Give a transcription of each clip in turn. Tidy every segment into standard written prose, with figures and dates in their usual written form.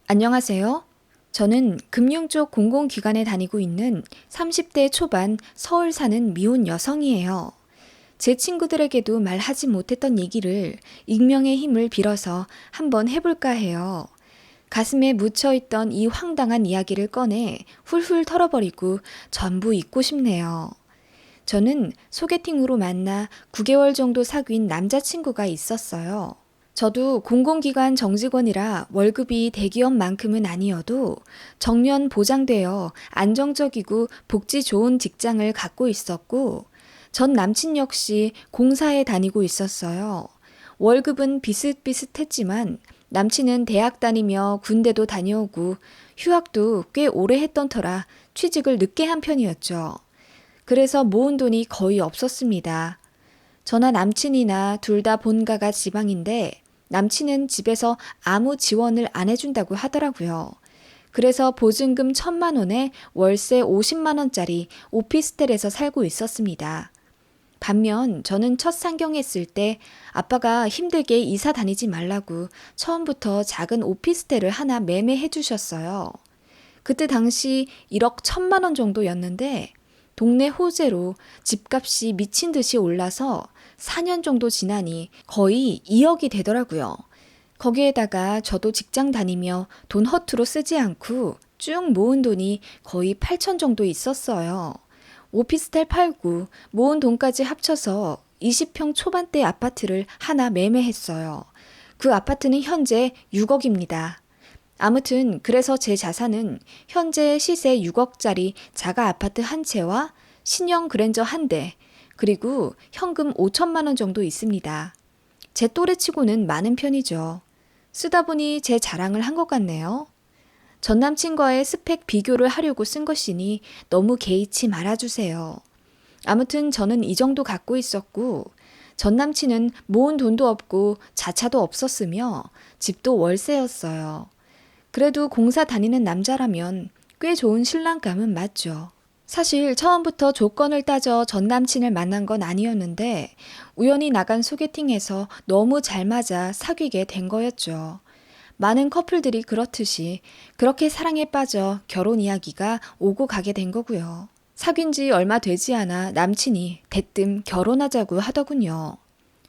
안녕하세요. 저는 금융 쪽 공공기관에 다니고 있는 30대 초반 서울 사는 미혼 여성이에요. 제 친구들에게도 말하지 못했던 얘기를 익명의 힘을 빌어서 한번 해볼까 해요. 가슴에 묻혀있던 이 황당한 이야기를 꺼내 훌훌 털어버리고 전부 잊고 싶네요. 저는 소개팅으로 만나 9개월 정도 사귄 남자친구가 있었어요. 저도 공공기관 정직원이라 월급이 대기업만큼은 아니어도 정년 보장되어 안정적이고 복지 좋은 직장을 갖고 있었고, 전 남친 역시 공사에 다니고 있었어요. 월급은 비슷비슷했지만 남친은 대학 다니며 군대도 다녀오고 휴학도 꽤 오래 했던 터라 취직을 늦게 한 편이었죠. 그래서 모은 돈이 거의 없었습니다. 저나 남친이나 둘 다 본가가 지방인데 남친은 집에서 아무 지원을 안 해준다고 하더라고요. 그래서 보증금 1,000만 원에 월세 50만 원짜리 오피스텔에서 살고 있었습니다. 반면 저는 첫 상경했을 때 아빠가 힘들게 이사 다니지 말라고 처음부터 작은 오피스텔을 하나 매매해 주셨어요. 그때 당시 1억 1,000만 원 정도였는데 동네 호재로 집값이 미친 듯이 올라서 4년 정도 지나니 거의 2억이 되더라고요. 거기에다가 저도 직장 다니며 돈 허투루 쓰지 않고 쭉 모은 돈이 거의 8천 정도 있었어요. 오피스텔 팔고 모은 돈까지 합쳐서 20평 초반대 아파트를 하나 매매했어요. 그 아파트는 현재 6억입니다. 아무튼 그래서 제 자산은 현재 시세 6억짜리 자가 아파트 한 채와 신형 그랜저 한 대, 그리고 현금 5천만 원 정도 있습니다. 제 또래치고는 많은 편이죠. 쓰다 보니 제 자랑을 한 것 같네요. 전 남친과의 스펙 비교를 하려고 쓴 것이니 너무 개의치 말아주세요. 아무튼 저는 이 정도 갖고 있었고, 전 남친은 모은 돈도 없고 자차도 없었으며 집도 월세였어요. 그래도 공사 다니는 남자라면 꽤 좋은 신랑감은 맞죠. 사실 처음부터 조건을 따져 전 남친을 만난 건 아니었는데 우연히 나간 소개팅에서 너무 잘 맞아 사귀게 된 거였죠. 많은 커플들이 그렇듯이 그렇게 사랑에 빠져 결혼 이야기가 오고 가게 된 거고요. 사귄 지 얼마 되지 않아 남친이 대뜸 결혼하자고 하더군요.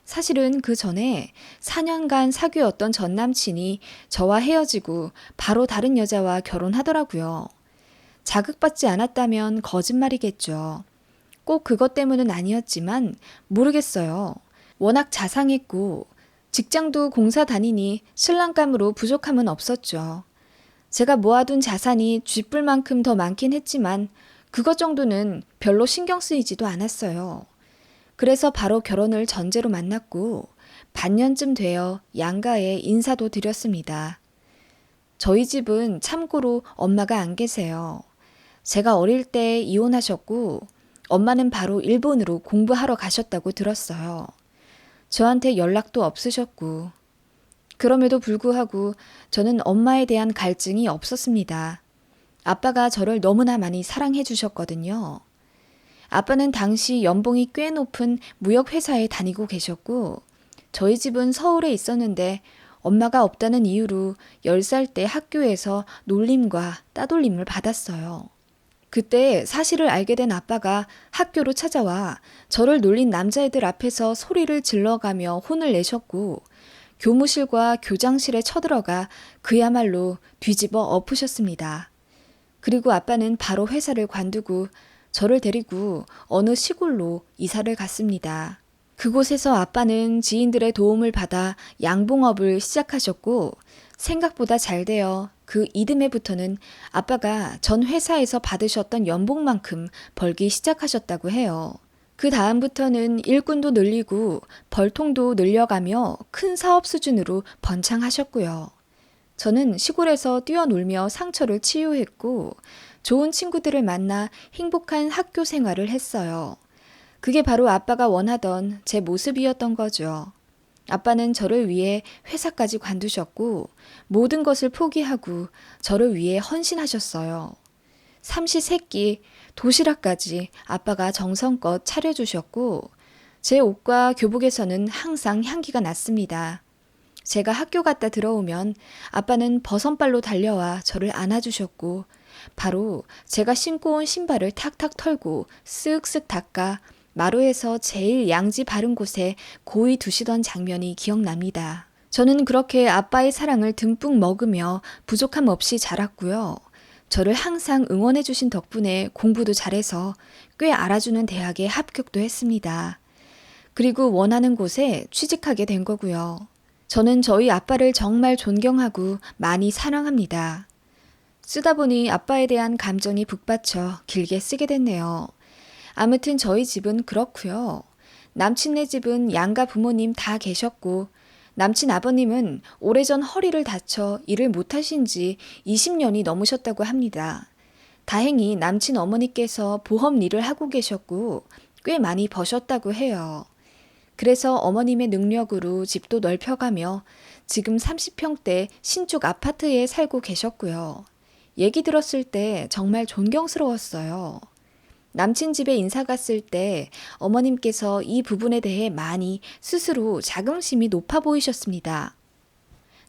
사실은 그 전에 4년간 사귀었던 전 남친이 저와 헤어지고 바로 다른 여자와 결혼하더라고요. 자극받지 않았다면 거짓말이겠죠. 꼭 그것 때문은 아니었지만 모르겠어요. 워낙 자상했고 직장도 공사 다니니 신랑감으로 부족함은 없었죠. 제가 모아둔 자산이 쥐뿔 만큼 더 많긴 했지만 그것 정도는 별로 신경 쓰이지도 않았어요. 그래서 바로 결혼을 전제로 만났고 반년쯤 되어 양가에 인사도 드렸습니다. 저희 집은 참고로 엄마가 안 계세요. 제가 어릴 때 이혼하셨고 엄마는 바로 일본으로 공부하러 가셨다고 들었어요. 저한테 연락도 없으셨고 그럼에도 불구하고 저는 엄마에 대한 갈증이 없었습니다. 아빠가 저를 너무나 많이 사랑해 주셨거든요. 아빠는 당시 연봉이 꽤 높은 무역회사에 다니고 계셨고 저희 집은 서울에 있었는데 엄마가 없다는 이유로 10살 때 학교에서 놀림과 따돌림을 받았어요. 그때 사실을 알게 된 아빠가 학교로 찾아와 저를 놀린 남자애들 앞에서 소리를 질러가며 혼을 내셨고 교무실과 교장실에 쳐들어가 그야말로 뒤집어 엎으셨습니다. 그리고 아빠는 바로 회사를 관두고 저를 데리고 어느 시골로 이사를 갔습니다. 그곳에서 아빠는 지인들의 도움을 받아 양봉업을 시작하셨고 생각보다 잘 되어 그 이듬해부터는 아빠가 전 회사에서 받으셨던 연봉만큼 벌기 시작하셨다고 해요. 그 다음부터는 일꾼도 늘리고 벌통도 늘려가며 큰 사업 수준으로 번창하셨고요. 저는 시골에서 뛰어놀며 상처를 치유했고 좋은 친구들을 만나 행복한 학교 생활을 했어요. 그게 바로 아빠가 원하던 제 모습이었던 거죠. 아빠는 저를 위해 회사까지 관두셨고 모든 것을 포기하고 저를 위해 헌신하셨어요. 삼시세끼 도시락까지 아빠가 정성껏 차려주셨고 제 옷과 교복에서는 항상 향기가 났습니다. 제가 학교 갔다 들어오면 아빠는 버선발로 달려와 저를 안아주셨고 바로 제가 신고 온 신발을 탁탁 털고 쓱쓱 닦아 마루에서 제일 양지 바른 곳에 고이 두시던 장면이 기억납니다. 저는 그렇게 아빠의 사랑을 듬뿍 먹으며 부족함 없이 자랐고요. 저를 항상 응원해 주신 덕분에 공부도 잘해서 꽤 알아주는 대학에 합격도 했습니다. 그리고 원하는 곳에 취직하게 된 거고요. 저는 저희 아빠를 정말 존경하고 많이 사랑합니다. 쓰다 보니 아빠에 대한 감정이 북받쳐 길게 쓰게 됐네요. 아무튼 저희 집은 그렇고요. 남친네 집은 양가 부모님 다 계셨고 남친 아버님은 오래전 허리를 다쳐 일을 못하신 지 20년이 넘으셨다고 합니다. 다행히 남친 어머니께서 보험 일을 하고 계셨고 꽤 많이 버셨다고 해요. 그래서 어머님의 능력으로 집도 넓혀가며 지금 30평대 신축 아파트에 살고 계셨고요. 얘기 들었을 때 정말 존경스러웠어요. 남친 집에 인사 갔을 때 어머님께서 이 부분에 대해 많이 스스로 자긍심이 높아 보이셨습니다.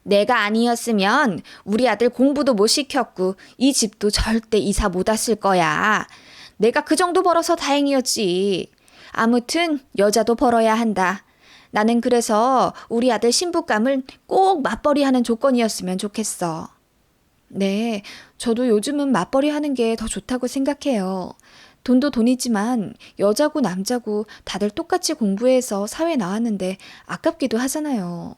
내가 아니었으면 우리 아들 공부도 못 시켰고 이 집도 절대 이사 못 왔을 거야. 내가 그 정도 벌어서 다행이었지. 아무튼 여자도 벌어야 한다. 나는 그래서 우리 아들 신부감을 꼭 맞벌이 하는 조건이었으면 좋겠어. 네, 저도 요즘은 맞벌이 하는 게 더 좋다고 생각해요. 돈도 돈이지만 여자고 남자고 다들 똑같이 공부해서 사회 나왔는데 아깝기도 하잖아요.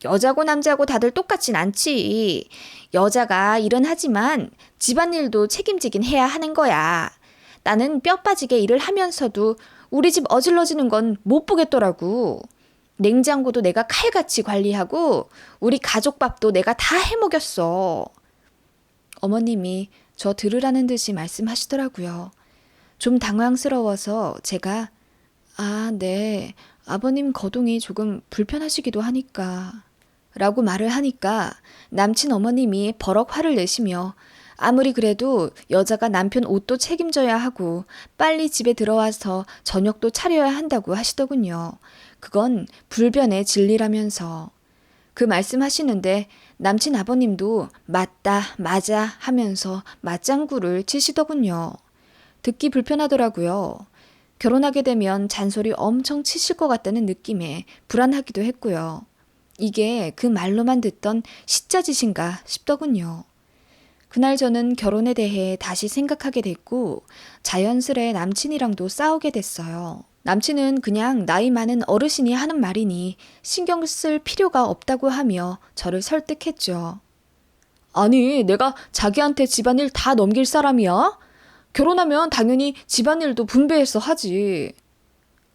여자고 남자고 다들 똑같진 않지. 여자가 일은 하지만 집안일도 책임지긴 해야 하는 거야. 나는 뼈 빠지게 일을 하면서도 우리 집 어질러지는 건 못 보겠더라고. 냉장고도 내가 칼같이 관리하고 우리 가족 밥도 내가 다 해먹였어. 어머님이 저 들으라는 듯이 말씀하시더라고요. 좀 당황스러워서 제가 네, 아버님 거동이 조금 불편하시기도 하니까 라고 말을 하니까 남친 어머님이 버럭 화를 내시며 아무리 그래도 여자가 남편 옷도 책임져야 하고 빨리 집에 들어와서 저녁도 차려야 한다고 하시더군요. 그건 불변의 진리라면서. 그 말씀하시는데 남친 아버님도 맞다, 맞아 하면서 맞장구를 치시더군요. 듣기 불편하더라고요. 결혼하게 되면 잔소리 엄청 치실 것 같다는 느낌에 불안하기도 했고요. 이게 그 말로만 듣던 시짜짓인가 싶더군요. 그날 저는 결혼에 대해 다시 생각하게 됐고 자연스레 남친이랑도 싸우게 됐어요. 남친은 그냥 나이 많은 어르신이 하는 말이니 신경 쓸 필요가 없다고 하며 저를 설득했죠. 아니, 내가 자기한테 집안일 다 넘길 사람이야? 결혼하면 당연히 집안일도 분배해서 하지.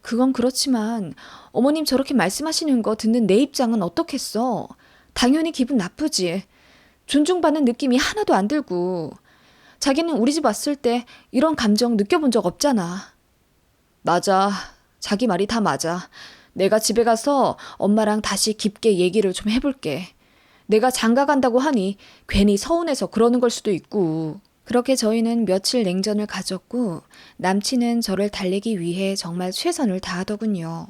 그건 그렇지만 어머님 저렇게 말씀하시는 거 듣는 내 입장은 어떻겠어? 당연히 기분 나쁘지. 존중받는 느낌이 하나도 안 들고. 자기는 우리 집 왔을 때 이런 감정 느껴본 적 없잖아. 맞아. 자기 말이 다 맞아. 내가 집에 가서 엄마랑 다시 깊게 얘기를 좀 해볼게. 내가 장가 간다고 하니 괜히 서운해서 그러는 걸 수도 있고. 그렇게 저희는 며칠 냉전을 가졌고 남친은 저를 달래기 위해 정말 최선을 다하더군요.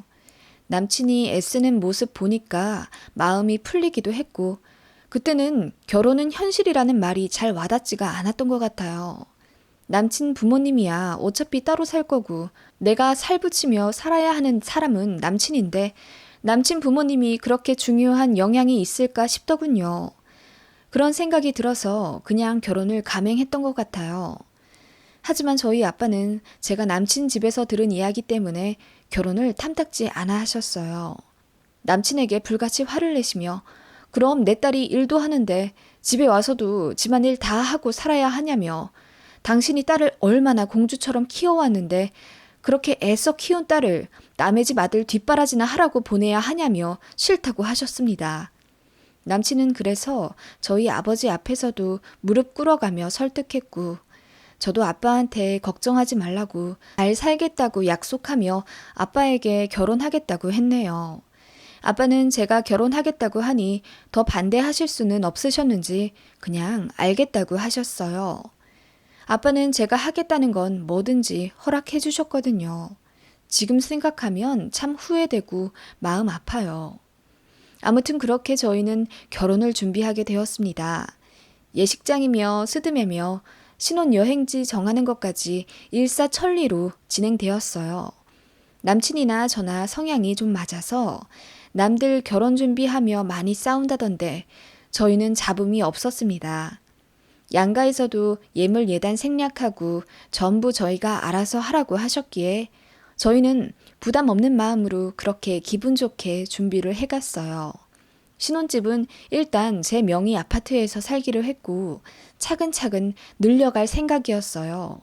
남친이 애쓰는 모습 보니까 마음이 풀리기도 했고 그때는 결혼은 현실이라는 말이 잘 와닿지가 않았던 것 같아요. 남친 부모님이야 어차피 따로 살 거고 내가 살붙이며 살아야 하는 사람은 남친인데 남친 부모님이 그렇게 중요한 영향이 있을까 싶더군요. 그런 생각이 들어서 그냥 결혼을 감행했던 것 같아요. 하지만 저희 아빠는 제가 남친 집에서 들은 이야기 때문에 결혼을 탐탁지 않아 하셨어요. 남친에게 불같이 화를 내시며 그럼 내 딸이 일도 하는데 집에 와서도 집안일 다 하고 살아야 하냐며 당신이 딸을 얼마나 공주처럼 키워왔는데 그렇게 애써 키운 딸을 남의 집 아들 뒷바라지나 하라고 보내야 하냐며 싫다고 하셨습니다. 남친은 그래서 저희 아버지 앞에서도 무릎 꿇어가며 설득했고 저도 아빠한테 걱정하지 말라고 잘 살겠다고 약속하며 아빠에게 결혼하겠다고 했네요. 아빠는 제가 결혼하겠다고 하니 더 반대하실 수는 없으셨는지 그냥 알겠다고 하셨어요. 아빠는 제가 하겠다는 건 뭐든지 허락해 주셨거든요. 지금 생각하면 참 후회되고 마음 아파요. 아무튼 그렇게 저희는 결혼을 준비하게 되었습니다. 예식장이며 스드메며 신혼여행지 정하는 것까지 일사천리로 진행되었어요. 남친이나 저나 성향이 좀 맞아서 남들 결혼 준비하며 많이 싸운다던데 저희는 잡음이 없었습니다. 양가에서도 예물 예단 생략하고 전부 저희가 알아서 하라고 하셨기에 저희는 부담 없는 마음으로 그렇게 기분 좋게 준비를 해갔어요. 신혼집은 일단 제 명의 아파트에서 살기로 했고 차근차근 늘려갈 생각이었어요.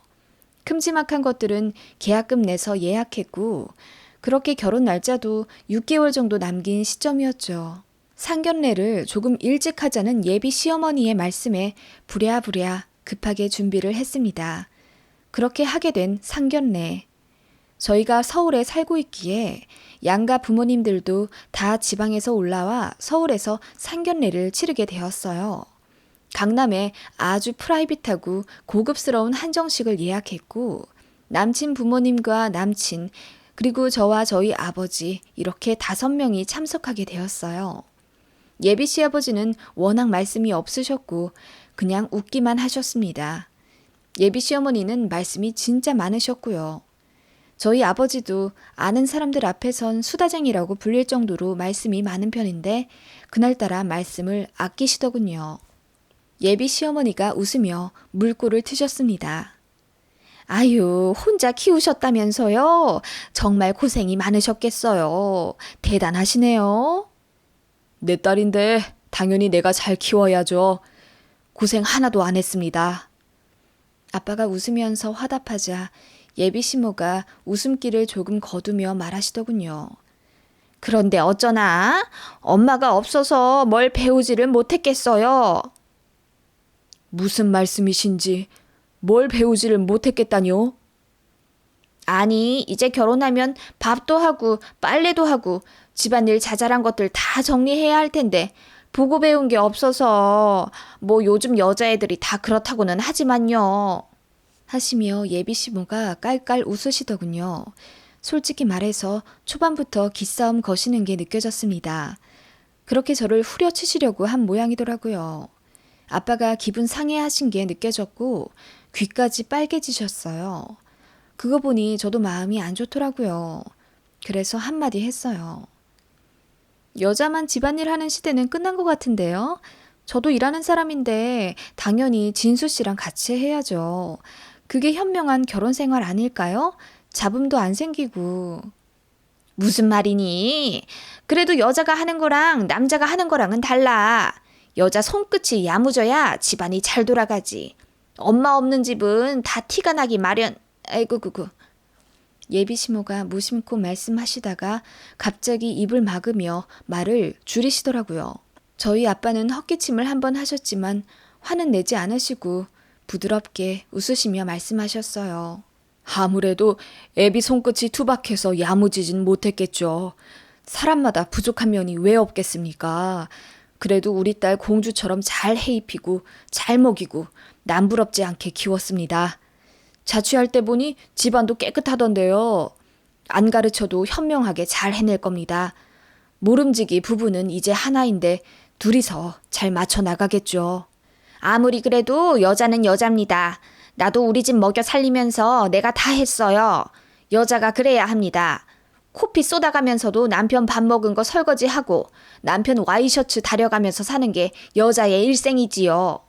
큼지막한 것들은 계약금 내서 예약했고 그렇게 결혼 날짜도 6개월 정도 남긴 시점이었죠. 상견례를 조금 일찍 하자는 예비 시어머니의 말씀에 부랴부랴 급하게 준비를 했습니다. 그렇게 하게 된 상견례. 저희가 서울에 살고 있기에 양가 부모님들도 다 지방에서 올라와 서울에서 상견례를 치르게 되었어요. 강남에 아주 프라이빗하고 고급스러운 한정식을 예약했고 남친 부모님과 남친 그리고 저와 저희 아버지 이렇게 5명이 참석하게 되었어요. 예비 시아버지는 워낙 말씀이 없으셨고 그냥 웃기만 하셨습니다. 예비 시어머니는 말씀이 진짜 많으셨고요. 저희 아버지도 아는 사람들 앞에선 수다쟁이라고 불릴 정도로 말씀이 많은 편인데 그날따라 말씀을 아끼시더군요. 예비 시어머니가 웃으며 물꼬를 트셨습니다. 아유, 혼자 키우셨다면서요? 정말 고생이 많으셨겠어요. 대단하시네요. 내 딸인데 당연히 내가 잘 키워야죠. 고생 하나도 안 했습니다. 아빠가 웃으면서 화답하자 예비 시모가 웃음기를 조금 거두며 말하시더군요. 그런데 어쩌나? 엄마가 없어서 뭘 배우지를 못했겠어요. 무슨 말씀이신지 뭘 배우지를 못했겠다뇨? 아니, 이제 결혼하면 밥도 하고 빨래도 하고 집안일 자잘한 것들 다 정리해야 할 텐데 보고 배운 게 없어서 뭐 요즘 여자애들이 다 그렇다고는 하지만요. 하시며 예비 시모가 깔깔 웃으시더군요. 솔직히 말해서 초반부터 기싸움 거시는 게 느껴졌습니다. 그렇게 저를 후려치시려고 한 모양이더라고요. 아빠가 기분 상해하신 게 느껴졌고 귀까지 빨개지셨어요. 그거 보니 저도 마음이 안 좋더라고요. 그래서 한마디 했어요. 여자만 집안일 하는 시대는 끝난 것 같은데요. 저도 일하는 사람인데 당연히 진수 씨랑 같이 해야죠. 그게 현명한 결혼 생활 아닐까요? 잡음도 안 생기고. 무슨 말이니? 그래도 여자가 하는 거랑 남자가 하는 거랑은 달라. 여자 손끝이 야무져야 집안이 잘 돌아가지. 엄마 없는 집은 다 티가 나기 마련. 아이고 구구. 예비 시모가 무심코 말씀하시다가 갑자기 입을 막으며 말을 줄이시더라고요. 저희 아빠는 헛기침을 한번 하셨지만 화는 내지 않으시고 부드럽게 웃으시며 말씀하셨어요. 아무래도 애비 손끝이 투박해서 야무지진 못했겠죠. 사람마다 부족한 면이 왜 없겠습니까? 그래도 우리 딸 공주처럼 잘 해입히고 잘 먹이고 남부럽지 않게 키웠습니다. 자취할 때 보니 집안도 깨끗하던데요. 안 가르쳐도 현명하게 잘 해낼 겁니다. 모름지기 부부는 이제 하나인데 둘이서 잘 맞춰 나가겠죠. 아무리 그래도 여자는 여자입니다. 나도 우리 집 먹여 살리면서 내가 다 했어요. 여자가 그래야 합니다. 코피 쏟아가면서도 남편 밥 먹은 거 설거지하고 남편 와이셔츠 다려가면서 사는 게 여자의 일생이지요.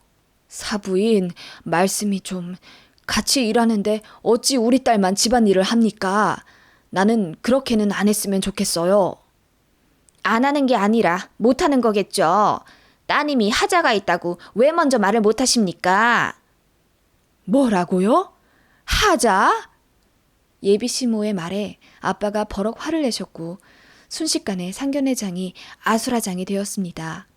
사부인, 말씀이 좀... 같이 일하는데 어찌 우리 딸만 집안일을 합니까? 나는 그렇게는 안 했으면 좋겠어요. 안 하는 게 아니라 못하는 거겠죠. 따님이 하자가 있다고 왜 먼저 말을 못하십니까? 뭐라고요? 하자? 예비 시모의 말에 아빠가 버럭 화를 내셨고 순식간에 상견례장이 아수라장이 되었습니다.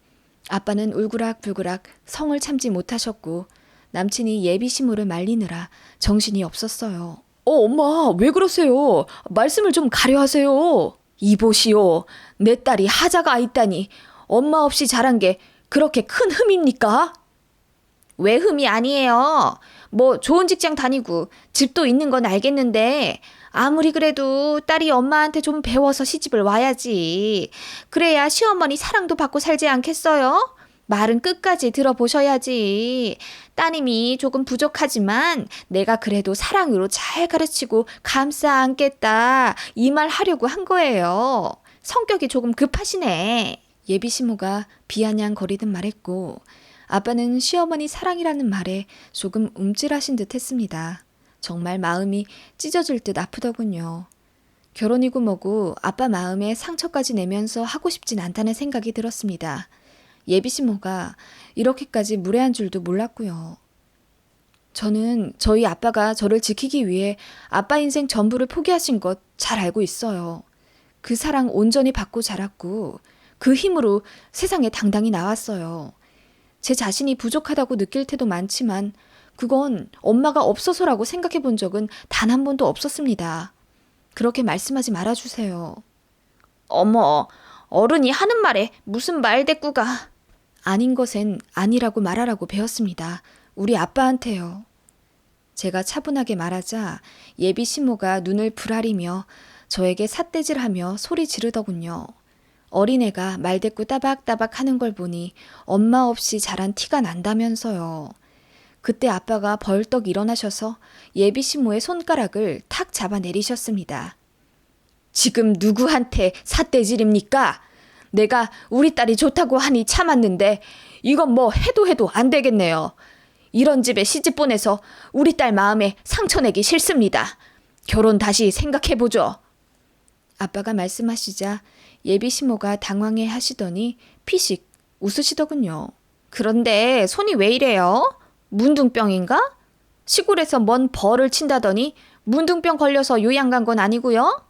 아빠는 울그락불그락 성을 참지 못하셨고 남친이 예비 시모를 말리느라 정신이 없었어요. 엄마, 왜 그러세요? 말씀을 좀 가려하세요. 이보시오, 내 딸이 하자가 있다니 엄마 없이 자란 게 그렇게 큰 흠입니까? 왜 흠이 아니에요. 뭐 좋은 직장 다니고 집도 있는 건 알겠는데 아무리 그래도 딸이 엄마한테 좀 배워서 시집을 와야지. 그래야 시어머니 사랑도 받고 살지 않겠어요? 말은 끝까지 들어보셔야지. 따님이 조금 부족하지만 내가 그래도 사랑으로 잘 가르치고 감싸 안겠다. 이 말 하려고 한 거예요. 성격이 조금 급하시네. 예비 시모가 비아냥거리듯 말했고 아빠는 시어머니 사랑이라는 말에 조금 움찔하신 듯 했습니다. 정말 마음이 찢어질 듯 아프더군요. 결혼이고 뭐고 아빠 마음에 상처까지 내면서 하고 싶진 않다는 생각이 들었습니다. 예비 시모가 이렇게까지 무례한 줄도 몰랐고요. 저는 저희 아빠가 저를 지키기 위해 아빠 인생 전부를 포기하신 것 잘 알고 있어요. 그 사랑 온전히 받고 자랐고 그 힘으로 세상에 당당히 나왔어요. 제 자신이 부족하다고 느낄 때도 많지만 그건 엄마가 없어서라고 생각해 본 적은 단 한 번도 없었습니다. 그렇게 말씀하지 말아주세요. 어머, 어른이 하는 말에 무슨 말대꾸가. 아닌 것엔 아니라고 말하라고 배웠습니다. 우리 아빠한테요. 제가 차분하게 말하자 예비 시모가 눈을 부라리며 저에게 삿대질하며 소리 지르더군요. 어린애가 말대꾸 따박따박 하는 걸 보니 엄마 없이 자란 티가 난다면서요. 그때 아빠가 벌떡 일어나셔서 예비 시모의 손가락을 탁 잡아내리셨습니다. 지금 누구한테 삿대질입니까? 내가 우리 딸이 좋다고 하니 참았는데 이건 뭐 해도 안 되겠네요. 이런 집에 시집 보내서 우리 딸 마음에 상처 내기 싫습니다. 결혼 다시 생각해보죠. 아빠가 말씀하시자 예비 시모가 당황해 하시더니 피식 웃으시더군요. 그런데 손이 왜 이래요? 문둥병인가? 시골에서 뭔 벌을 친다더니 문둥병 걸려서 요양 간 건 아니고요?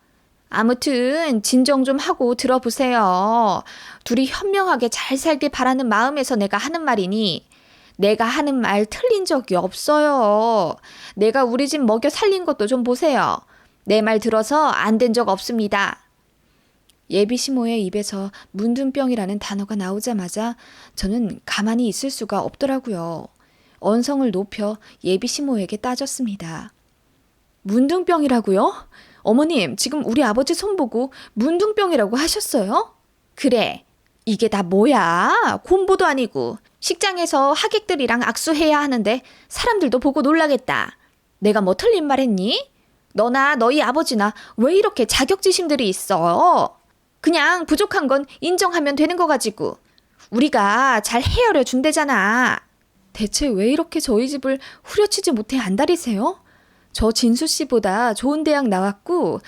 아무튼 진정 좀 하고 들어보세요. 둘이 현명하게 잘 살길 바라는 마음에서 내가 하는 말이니 내가 하는 말 틀린 적이 없어요. 내가 우리 집 먹여 살린 것도 좀 보세요. 내 말 들어서 안 된 적 없습니다. 예비 시모의 입에서 문둥병이라는 단어가 나오자마자 저는 가만히 있을 수가 없더라고요. 언성을 높여 예비 시모에게 따졌습니다. 문둥병이라고요? 어머님, 지금 우리 아버지 손보고 문둥병이라고 하셨어요? 그래, 이게 다 뭐야? 곰보도 아니고 식장에서 하객들이랑 악수해야 하는데 사람들도 보고 놀라겠다. 내가 뭐 틀린 말 했니? 너나 너희 아버지나 왜 이렇게 자격지심들이 있어? 그냥 부족한 건 인정하면 되는 거 가지고 우리가 잘 헤아려 준대잖아. 대체 왜 이렇게 저희 집을 후려치지 못해 안달이세요? 저 진수 씨보다 좋은 대학 나왔고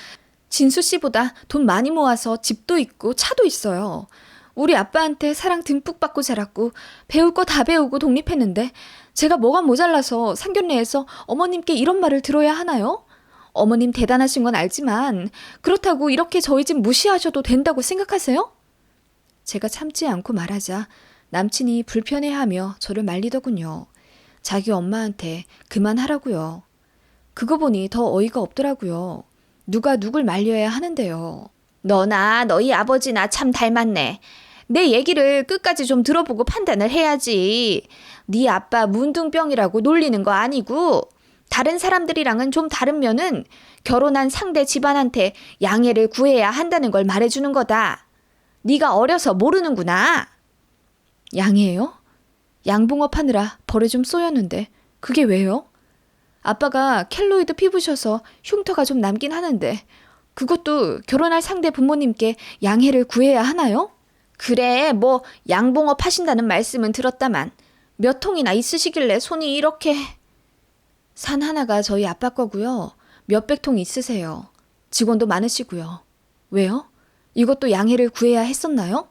진수 씨보다 돈 많이 모아서 집도 있고 차도 있어요. 우리 아빠한테 사랑 듬뿍 받고 자랐고 배울 거 다 배우고 독립했는데 제가 뭐가 모자라서 상견례에서 어머님께 이런 말을 들어야 하나요? 어머님 대단하신 건 알지만 그렇다고 이렇게 저희 집 무시하셔도 된다고 생각하세요? 제가 참지 않고 말하자 남친이 불편해하며 저를 말리더군요. 자기 엄마한테 그만하라고요. 그거 보니 더 어이가 없더라고요. 누가 누굴 말려야 하는데요. 너나 너희 아버지나 참 닮았네. 내 얘기를 끝까지 좀 들어보고 판단을 해야지. 네 아빠 문둥병이라고 놀리는 거 아니고 다른 사람들이랑은 좀 다른 면은 결혼한 상대 집안한테 양해를 구해야 한다는 걸 말해주는 거다. 네가 어려서 모르는구나. 양해요? 양봉업 하느라 벌에 좀 쏘였는데 그게 왜요? 아빠가 켈로이드 피부셔서 흉터가 좀 남긴 하는데 그것도 결혼할 상대 부모님께 양해를 구해야 하나요? 그래, 뭐 양봉업 하신다는 말씀은 들었다만 몇 통이나 있으시길래 손이 이렇게... 산 하나가 저희 아빠 거고요. 몇백 통 있으세요. 직원도 많으시고요. 왜요? 이것도 양해를 구해야 했었나요?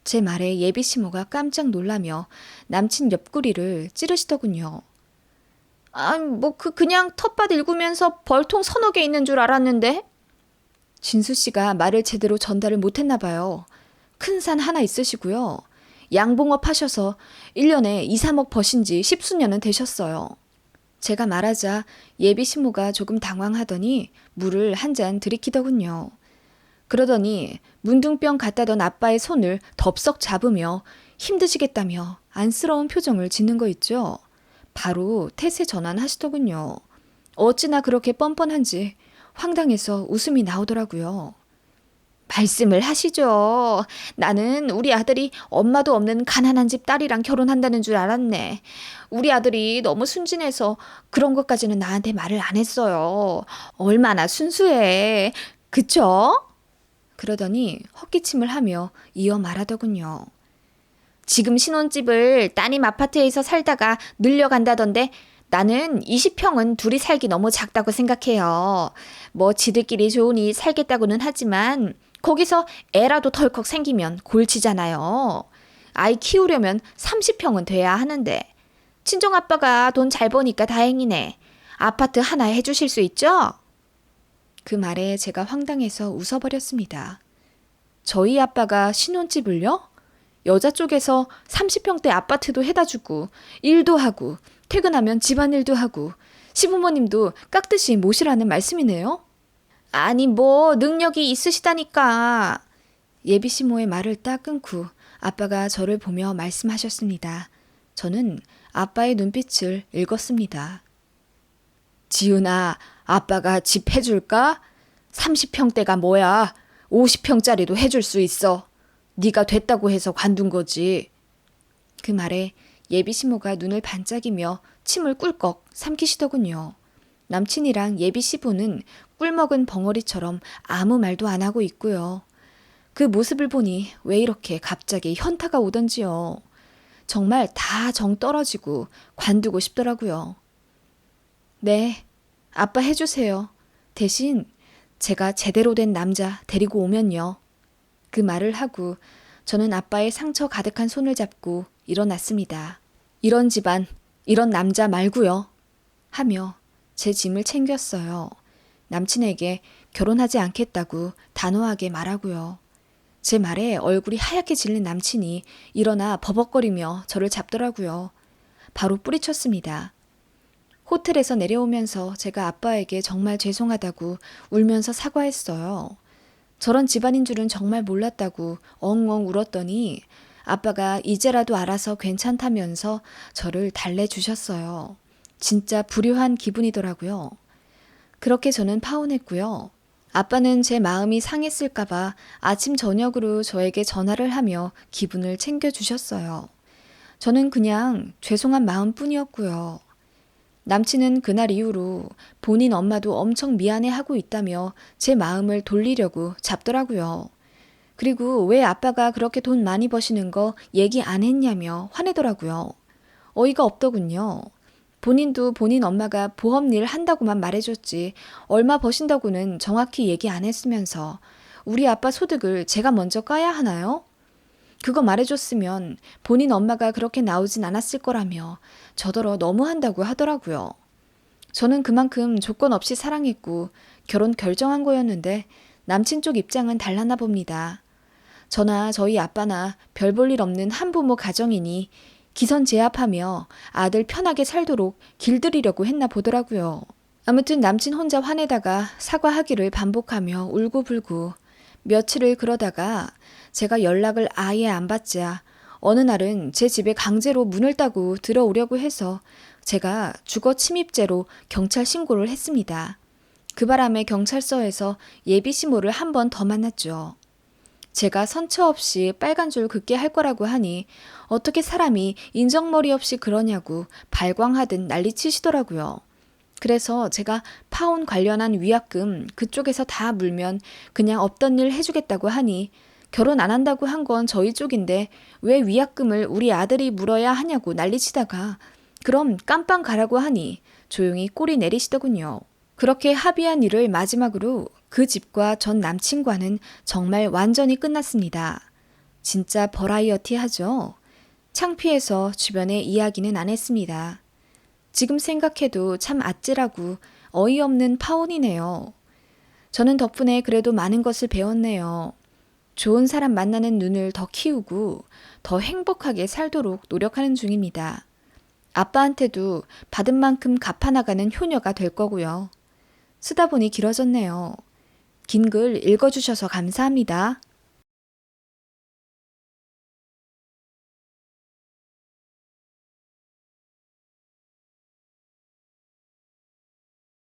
제 말에 예비 시모가 깜짝 놀라며 남친 옆구리를 찌르시더군요. 그냥 텃밭 일구면서 벌통 서너 개 있는 줄 알았는데? 진수 씨가 말을 제대로 전달을 못했나 봐요. 큰 산 하나 있으시고요. 양봉업 하셔서 1년에 2, 3억 버신 지 10수년은 되셨어요. 제가 말하자 예비 시모가 조금 당황하더니 물을 한 잔 들이키더군요. 그러더니 문둥병 같다던 아빠의 손을 덥석 잡으며 힘드시겠다며 안쓰러운 표정을 짓는 거 있죠. 바로 태세 전환하시더군요. 어찌나 그렇게 뻔뻔한지 황당해서 웃음이 나오더라고요. 말씀을 하시죠. 나는 우리 아들이 엄마도 없는 가난한 집 딸이랑 결혼한다는 줄 알았네. 우리 아들이 너무 순진해서 그런 것까지는 나한테 말을 안 했어요. 얼마나 순수해. 그쵸? 그러더니 헛기침을 하며 이어 말하더군요. 지금 신혼집을 따님 아파트에서 살다가 늘려간다던데 나는 20평은 둘이 살기 너무 작다고 생각해요. 뭐 지들끼리 좋으니 살겠다고는 하지만 거기서 애라도 덜컥 생기면 골치잖아요. 아이 키우려면 30평은 돼야 하는데. 친정아빠가 돈 잘 버니까 다행이네. 아파트 하나 해주실 수 있죠? 그 말에 제가 황당해서 웃어버렸습니다. 저희 아빠가 신혼집을요? 여자 쪽에서 30평대 아파트도 해다주고 일도 하고 퇴근하면 집안일도 하고 시부모님도 깍듯이 모시라는 말씀이네요? 아니 뭐 능력이 있으시다니까. 예비 시모의 말을 딱 끊고 아빠가 저를 보며 말씀하셨습니다. 저는 아빠의 눈빛을 읽었습니다. 지은아, 아빠가 집 해줄까? 30평대가 뭐야? 50평짜리도 해줄 수 있어. 네가 됐다고 해서 관둔 거지. 그 말에 예비 시모가 눈을 반짝이며 침을 꿀꺽 삼키시더군요. 남친이랑 예비 시부는 꿀먹은 벙어리처럼 아무 말도 안 하고 있고요. 그 모습을 보니 왜 이렇게 갑자기 현타가 오던지요. 정말 다 정 떨어지고 관두고 싶더라고요. 네, 아빠 해주세요. 대신 제가 제대로 된 남자 데리고 오면요. 그 말을 하고 저는 아빠의 상처 가득한 손을 잡고 일어났습니다. 이런 집안, 이런 남자 말고요. 하며 제 짐을 챙겼어요. 남친에게 결혼하지 않겠다고 단호하게 말하고요. 제 말에 얼굴이 하얗게 질린 남친이 일어나 버벅거리며 저를 잡더라고요. 바로 뿌리쳤습니다. 호텔에서 내려오면서 제가 아빠에게 정말 죄송하다고 울면서 사과했어요. 저런 집안인 줄은 정말 몰랐다고 엉엉 울었더니 아빠가 이제라도 알아서 괜찮다면서 저를 달래주셨어요. 진짜 불효한 기분이더라고요. 그렇게 저는 파혼했고요. 아빠는 제 마음이 상했을까봐 아침 저녁으로 저에게 전화를 하며 기분을 챙겨주셨어요. 저는 그냥 죄송한 마음뿐이었고요. 남친은 그날 이후로 본인 엄마도 엄청 미안해하고 있다며 제 마음을 돌리려고 잡더라고요. 그리고 왜 아빠가 그렇게 돈 많이 버시는 거 얘기 안 했냐며 화내더라고요. 어이가 없더군요. 본인도 본인 엄마가 보험 일 한다고만 말해줬지 얼마 버신다고는 정확히 얘기 안 했으면서 우리 아빠 소득을 제가 먼저 까야 하나요? 그거 말해줬으면 본인 엄마가 그렇게 나오진 않았을 거라며 저더러 너무한다고 하더라고요. 저는 그만큼 조건 없이 사랑했고 결혼 결정한 거였는데 남친 쪽 입장은 달랐나 봅니다. 저나 저희 아빠나 별 볼 일 없는 한부모 가정이니 기선제압하며 아들 편하게 살도록 길들이려고 했나 보더라고요. 아무튼 남친 혼자 화내다가 사과하기를 반복하며 울고불고 며칠을 그러다가 제가 연락을 아예 안 받자 어느 날은 제 집에 강제로 문을 따고 들어오려고 해서 제가 주거 침입죄로 경찰 신고를 했습니다. 그 바람에 경찰서에서 예비 시모를 한 번 더 만났죠. 제가 선처 없이 빨간 줄 긋게 할 거라고 하니 어떻게 사람이 인정머리 없이 그러냐고 발광하듯 난리치시더라고요. 그래서 제가 파혼 관련한 위약금 그쪽에서 다 물면 그냥 없던 일 해주겠다고 하니 결혼 안 한다고 한 건 저희 쪽인데 왜 위약금을 우리 아들이 물어야 하냐고 난리치다가 그럼 깜빵 가라고 하니 조용히 꼬리 내리시더군요. 그렇게 합의한 일을 마지막으로 그 집과 전 남친과는 정말 완전히 끝났습니다. 진짜 버라이어티하죠? 창피해서 주변에 이야기는 안 했습니다. 지금 생각해도 참 아찔하고 어이없는 파혼이네요. 저는 덕분에 그래도 많은 것을 배웠네요. 좋은 사람 만나는 눈을 더 키우고 더 행복하게 살도록 노력하는 중입니다. 아빠한테도 받은 만큼 갚아나가는 효녀가 될 거고요. 쓰다 보니 길어졌네요. 긴 글 읽어주셔서 감사합니다.